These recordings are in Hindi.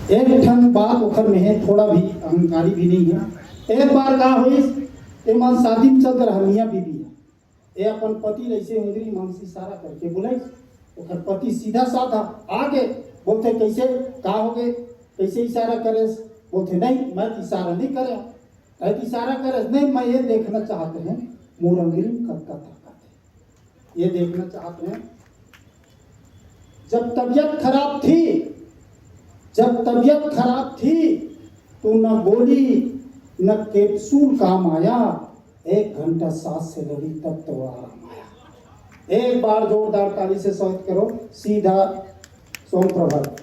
एक ठन बात ओखर में है, थोड़ा भी अहंकारी भी नहीं है। एक बार का हुई एमन शादी में चल रहा मियाँ बीबी है। ए अपन पति ऐसे उंगली मांग से इशारा करके बुलाई, ओखर पति सीधा साधा आगे बोलते कैसे का हो गए, कैसे इशारा करे, बोलते नहीं मैं इशारा नहीं करे, इशारा करे नहीं मैं ये देखना चाहते हैं मोर अंगुली कब का ताकत, ये देखना चाहते हैं। जब तबीयत खराब थी तो न गोली न कैप्सूल काम आया, 1 घंटा सांस से लगी तब तो आराम आया। एक बार जोरदार ताली से स्वागत करो सीधा सोम प्रभात।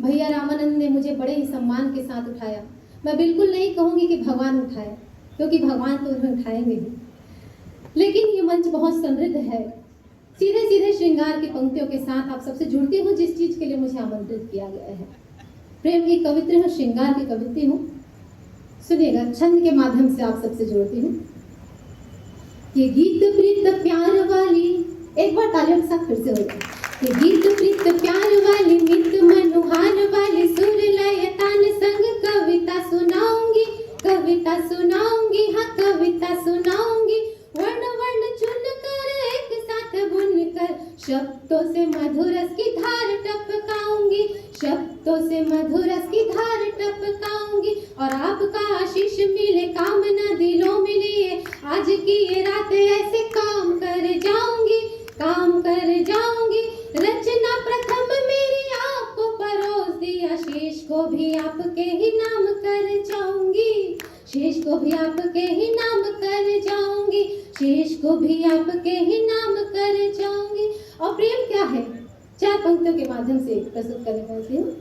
भैया रामानंद ने मुझे बड़े ही सम्मान के साथ उठाया। मैं बिल्कुल नहीं कहूँगी कि भगवान उठाए, क्योंकि भगवान तो उन्हें उठाएंगे ही, लेकिन ये मंच बहुत समृद्ध है। सीधे सीधे श्रृंगार की पंक्तियों के साथ आप सबसे जुड़ती हूँ, जिस चीज के लिए मुझे आमंत्रित किया गया है। प्रेम की कवित्री हूँ, श्रृंगार की कवित्री हूँ। सुनिएगा, छंद के माध्यम से आप सबसे जोड़ती हूँ। ये गीत प्रीत प्यार वाली, एक बार तालियों के साथ फिर से हो जाए। ये गीत प्रीत प्यार वाली, मित मनोहार वाली, सुर लय तान संग कविता सुनाऊंगी, हाँ कविता सुनाऊंगी। वर्ण वर्ण चुन कर एक साथ बुन कर, शब्दों से मधुरस की धार टपकाऊंगी, शब्दों से मधुरस की धार टपकाऊंगी। और आपका आशीष मिले, कामना दिलों में लिए, आज की ये रात ऐसे काम कर जाऊंगी, काम कर जाऊंगी। रचना प्रथम मेरी आपको परोस दिया, शेष को भी आपके ही नाम कर जाऊंगी, शेष को भी आपके ही नाम कर जाऊंगी, शेष को भी आपके ही नाम कर जाऊंगी। और प्रेम क्या है, 4 पंक्तियों के माध्यम से प्रस्तुत करने चाहती हूँ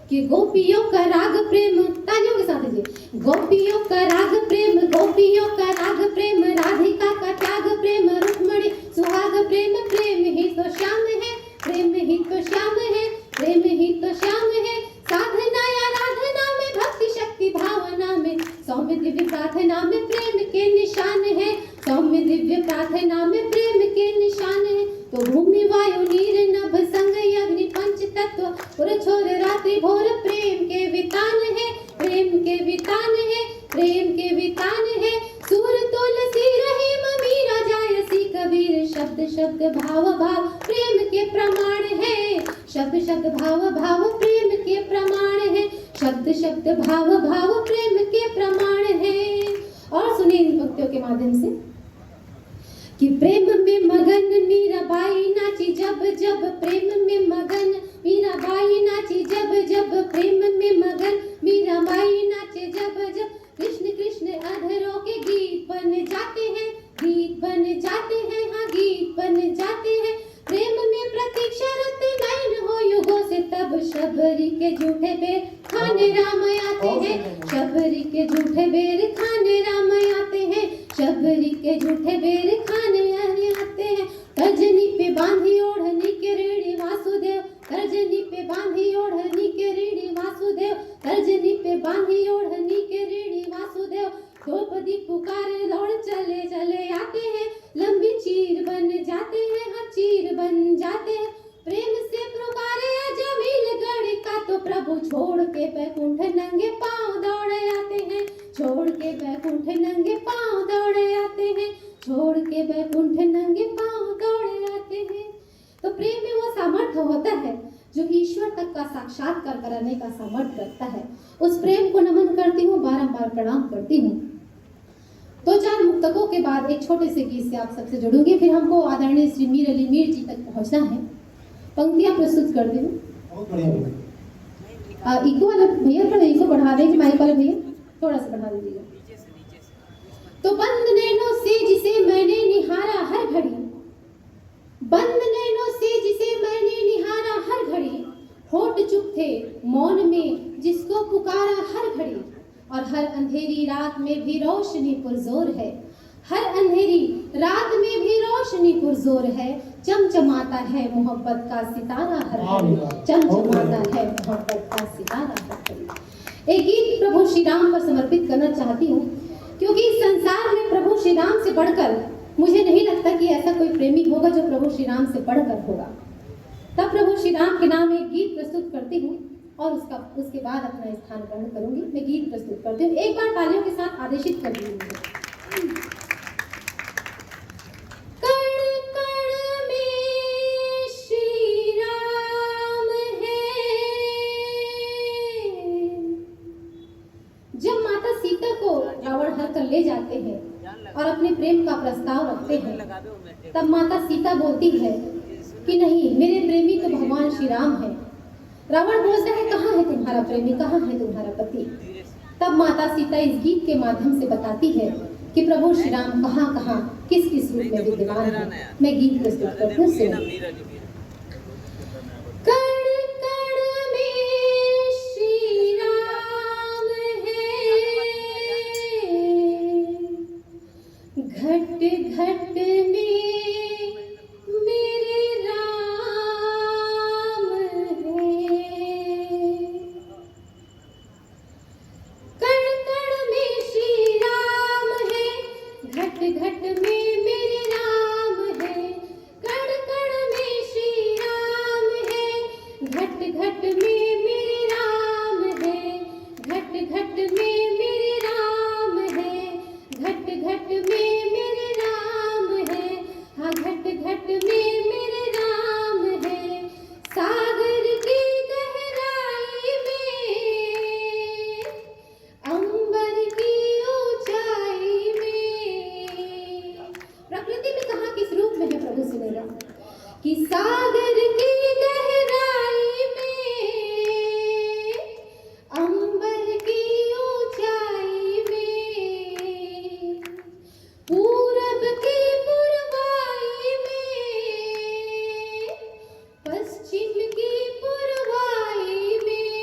कि गोपियों का राग प्रेम, तालियों के साथ दीजिए। गोपियों का राग प्रेम, गोपियों का राग प्रेम, राधिका का त्याग प्रेम, रुक्मणी सुहाग प्रेम, प्रेम ही तो श्याम है, प्रेम ही तो श्याम है, प्रेम ही तो श्याम है। साधना या राधना में, भक्ति शक्ति भावना में, सौम्य दिव्य प्रार्थना में प्रेम के निशान है, सौम्य दिव्य प्रार्थना में प्रेम के निशान है। तो भूमि वायु नीर नभ संग अग्नि पंच तत्व, पुर छोर रात्रि भोर, प्रेम के वितान है, प्रेम के वितान है, प्रेम के वितान है। सूर तुलसी रहीम मीरा जायसी कबीर, शब्द शब्द भाव भाव प्रेम के प्रमाण है, शब्द शब्द भाव भाव प्रेम के प्रमाण है, शब्द शब्द भाव भाव प्रेम के प्रमाण है। और सुनिए इन पंक्तियों के माध्यम से कि प्रेम में मगन मीराबाई नाची जब जब, प्रेम में मगन मीराबाई नाची जब जब, प्रेम में मगन मीराबाई नाचे जब जब। कृष्ण कृष्ण अधरों के गीत बन जाते हैं, गीत बन जाते हैं, हाँ गीत बन जाते हैं। प्रेम में प्रतीक्षारत नयन हो युगों से, तब शबरी के झूठे बेर खाने राम आते हैं, शबरी के झूठे बेर खाने राम आते हैं, शबरी के झूठे बेर खाने आते हैं। तर्जनी पे बांधी ओढ़नी के रेड़ी वासुदेव, तर्जनी पे बांधी ओढ़नी के रेड़ी वासुदेव, तर्जनी पे बांधी ओढ़नी के रेड़ी वासुदेव। द्रौपदी पुकारे दौड़ चले चले आते हैं, लंबी चीर बन जाते हैं, हाँ चीर बन जाते हैं। प्रेम से पुकारे अजमील गढ़ का, तो प्रभु छोड़ के बैकुंठ नंगे पांव दौड़े आते हैं, छोड़ के बैकुंठ नंगे पांव दौड़े आते हैं, छोड़ के बैकुंठ नंगे पांव दौड़े आते हैं। तो प्रेम में वो सामर्थ्य होता है जो ईश्वर तक का साक्षात्कार कराने का सामर्थ्य रखता है। उस प्रेम को नमन करती हूँ, बारंबार बारंबार प्रणाम करती हूँ। 2-4 मुक्तकों के बाद एक छोटे से गीत से आप सबसे जुड़ूंगी, फिर हमको आदरणीय श्री मीर अली मीर जी तक पहुंचना है। पंक्तियां प्रस्तुत करती हूँ। बहुत बढ़िया। इको वाला भैया थोड़ा इको बढ़ा देंगे, माइक वाले भैया थोड़ा सा बढ़ा दीजिएगा। तो बंद नैनों से जिसे मैंने निहारा हर घड़ी, बंद नैनों से जिसे मैंने निहारा हर घड़ी, होठ चुप थे मौन में जिसको पुकारा हर घड़ी, और हर अंधेरी रात में भी रोशनी पुरजोर है, हर अंधेरी रात में भी रोशनी पुरजोर है, चमचमाता है मोहब्बत का सितारा हर घड़ी, चमचमाता है मोहब्बत का सितारा हर घड़ी। एक गीत प्रभु श्री राम पर समर्पित करना चाहती हूँ, क्योंकि इस संसार में प्रभु श्री राम से बढ़कर मुझे नहीं लगता कि ऐसा कोई प्रेमी होगा जो प्रभु श्री राम से बढ़कर होगा। तब प्रभु श्री राम के नाम एक गीत प्रस्तुत करती हूँ और उसके बाद अपना स्थान ग्रहण करूंगी। मैं गीत प्रस्तुत करती हूँ, एक बार तालियों के साथ आदेशित कर दीजिए। जब माता सीता को रावण हर कर ले जाते हैं और अपने प्रेम का प्रस्ताव रखते हैं, तब माता सीता बोलती है कि नहीं, मेरे प्रेमी तो भगवान श्री राम है। रावण पूछता है कहाँ है तुम्हारा प्रेमी, कहाँ है तुम्हारा पति। तब माता सीता इस गीत के माध्यम से बताती है कि प्रभु श्री राम कहाँ कहाँ किस किस रूप में विद्यमान है। मैं गीत प्रस्तुत करती हूँ, सुनिए। घट घट में मेरे राम है, कण कण में श्री राम है, घट घट में मेरे राम है, कण कण में श्री राम है, घट घट में मेरे राम है, घट घट में मेरे राम है, घट घट में मेरे राम है, हाँ घट घट में मेरे राम है। सागर की गहराई में, अंबर की ऊंचाई में, प्रकृति में कहाँ किस रूप में है प्रभु सुनेगा कि सागर की गहराई में, अंबर की ऊंचाई में, पूरब की पुरवाई में, पश्चिम की पुरवाई में,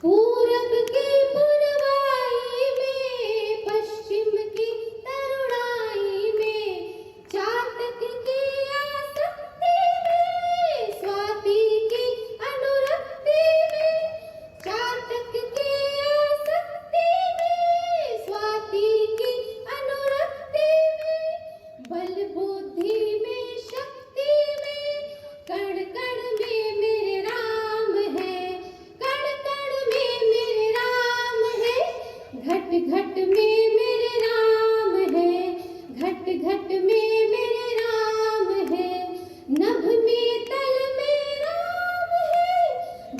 पूरब की पुरवाई में, पश्चिम की तरुणाई में, चातक की आसक्ति में, स्वाति की अनुरक्ति में, चातक की आसक्ति में, स्वाति की अनुरक्ति में, बल बुद्धि में शक्ति में, कण कण में मेरे राम है, कण कण में मेरे राम है, घट घट में मेरे राम है, घट घट में मेरे राम है, नभ में तल में राम है,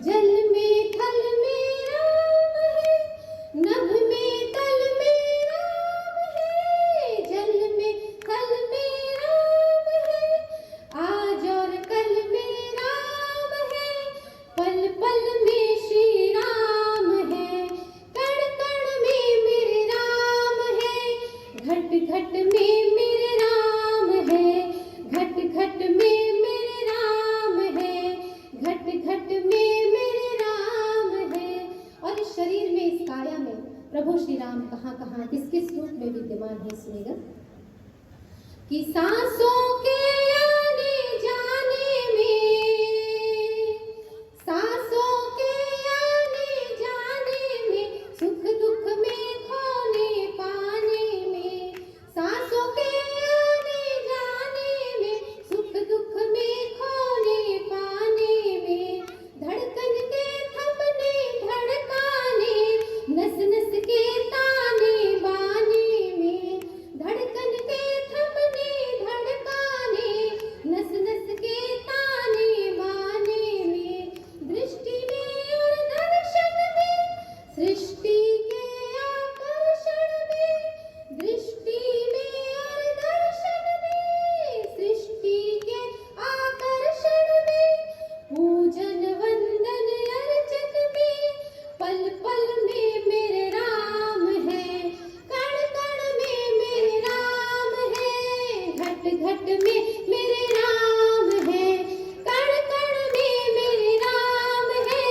जल में थल में राम है, नभ में तल में राम है, जल में थल में राम है, आज और कल में राम है, पल पल में श्री राम है, कण कण में मेरे राम है, घट घट में मेरे राम है, घट घट में मेरे राम है, घट घट में मेरे राम है। और इस शरीर में, इस काया में प्रभु श्री राम कहाँ कहाँ किस किस रूप में विद्यमान है, सुनेगा कि सांसों के आने जाने में, सांसों के आने जाने में, सुख दुख में खोने पाने में, सांसों के आने जाने में, सुख दुख में खोने पाने में, धड़कन के थमने धड़काने, नस नस के ताने बाने में, धड़कन के थमने धड़काने, पल में मेरे राम है, कण कण में मेरे राम है, घट घट में मेरे राम है, कण कण में मेरे राम है,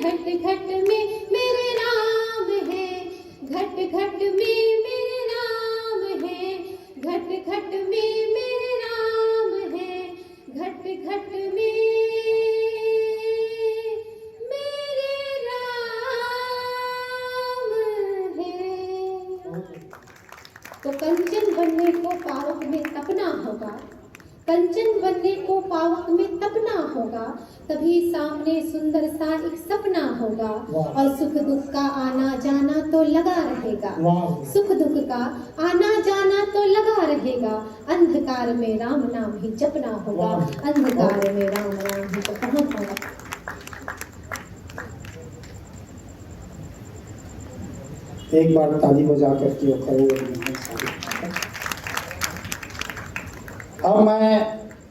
घट घट में मेरे राम है, घट घट में मेरे राम है, घट घट में मेरे राम है, घट घट में मेरे राम है। तो कंचन बनने को पावक में तपना होगा, कंचन बनने को पावक में तपना होगा, तभी सामने सुंदर सा एक सपना होगा, और सुख दुख का आना जाना तो लगा रहेगा, सुख दुख का आना जाना तो लगा रहेगा, अंधकार में राम नाम ही जपना होगा, अंधकार में राम नाम ही जपना होगा। एक बार ताली बजा करके करो। अब मैं